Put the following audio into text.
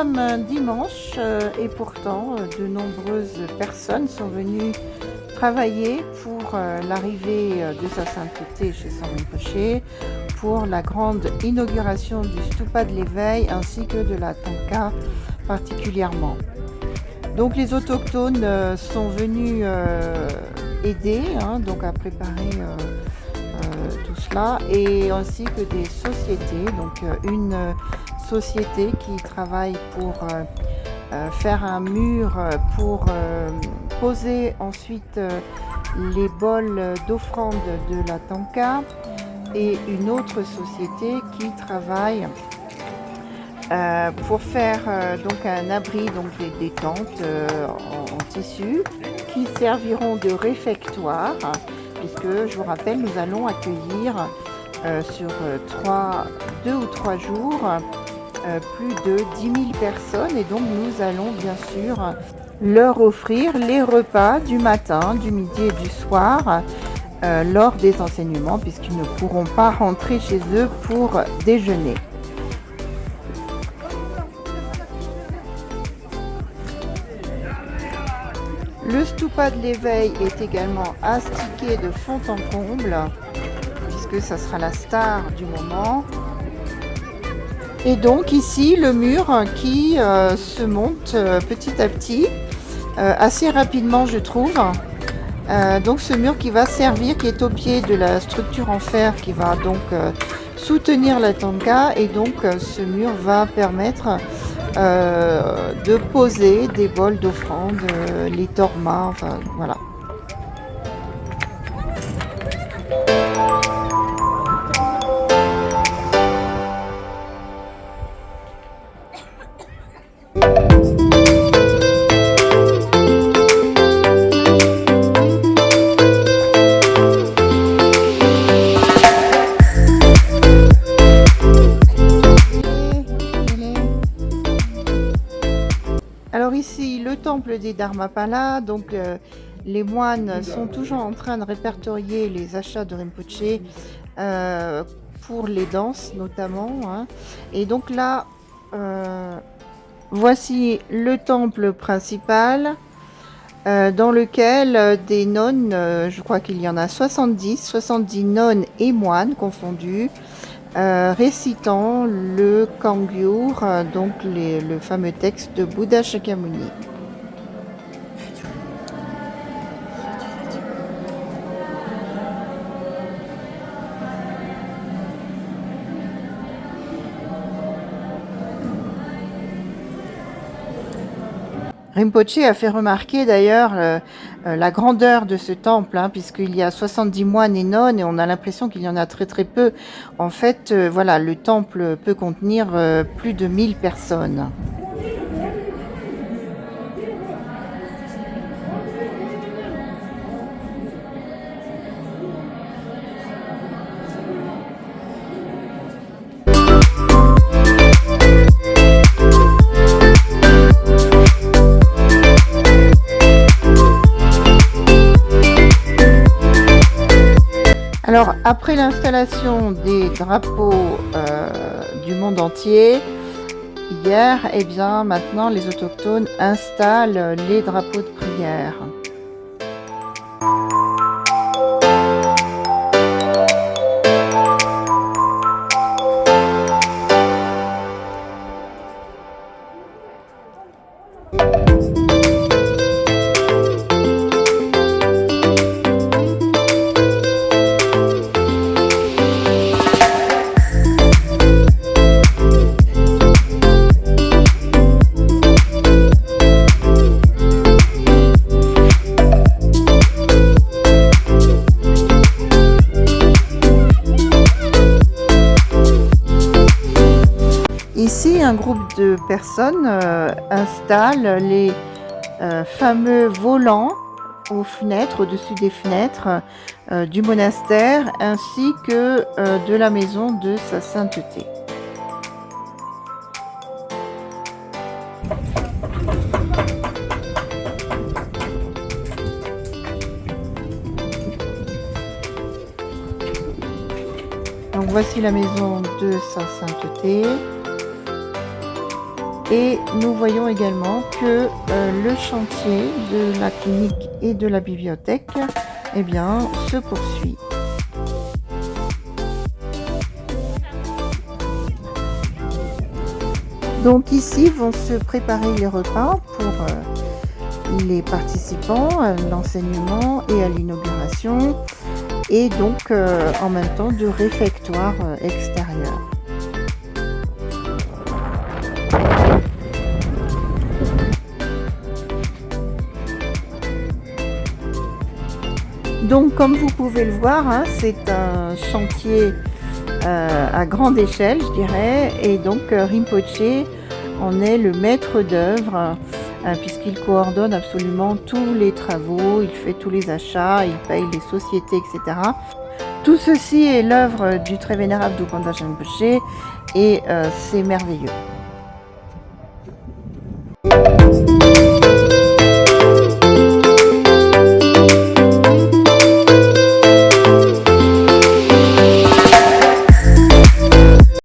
sommes dimanche et pourtant de nombreuses personnes sont venues travailler pour l'arrivée de sa sainteté chez San Rinpoché, pour la grande inauguration du stupa de l'éveil ainsi que de la Thangka particulièrement. Donc les autochtones sont venus aider donc à préparer tout cela, et ainsi que des sociétés, donc une société qui travaille pour faire un mur pour poser ensuite les bols d'offrande de la Thangka, et une autre société qui travaille pour faire donc un abri, donc des tentes en tissu qui serviront de réfectoire, puisque je vous rappelle, nous allons accueillir sur 2 ou 3 jours plus de 10 000 personnes, et donc nous allons bien sûr leur offrir les repas du matin, du midi et du soir lors des enseignements, puisqu'ils ne pourront pas rentrer chez eux pour déjeuner. Le stupa de l'éveil est également astiqué de fond en comble, puisque ça sera la star du moment. Et donc ici, le mur qui se monte petit à petit, assez rapidement je trouve. Donc ce mur qui va servir, qui est au pied de la structure en fer qui va donc soutenir la Thangka, et donc ce mur va permettre de poser des bols d'offrande, les tormas, enfin voilà. Alors ici, le temple des Dharmapala, donc les moines sont toujours en train de répertorier les achats de Rinpoché pour les danses notamment, hein. Et donc là, voici le temple principal dans lequel des nonnes, je crois qu'il y en a 70 nonnes et moines confondus, récitant le Kangyur, donc le fameux texte de Bouddha Shakyamuni. Rinpoché a fait remarquer d'ailleurs la grandeur de ce temple, hein, puisqu'il y a 70 moines et nonnes, et on a l'impression qu'il y en a très très peu. En fait, voilà, le temple peut contenir plus de 1000 personnes. Alors, après l'installation des drapeaux du monde entier, hier, eh bien, maintenant, les autochtones installent les drapeaux de prière. Ici, un groupe de personnes installe les fameux volants aux fenêtres, au-dessus des fenêtres du monastère, ainsi que de la maison de sa sainteté. Donc voici la maison de sa sainteté. Et nous voyons également que le chantier de la clinique et de la bibliothèque, eh bien, se poursuit. Donc ici vont se préparer les repas pour les participants à l'enseignement et à l'inauguration, et donc en même temps de réfectoire extérieur. Donc comme vous pouvez le voir, hein, c'est un chantier à grande échelle, je dirais, et donc Rinpoché en est le maître d'œuvre puisqu'il coordonne absolument tous les travaux, il fait tous les achats, il paye les sociétés, etc. Tout ceci est l'œuvre du très vénérable Dukanda Rinpoché et c'est merveilleux.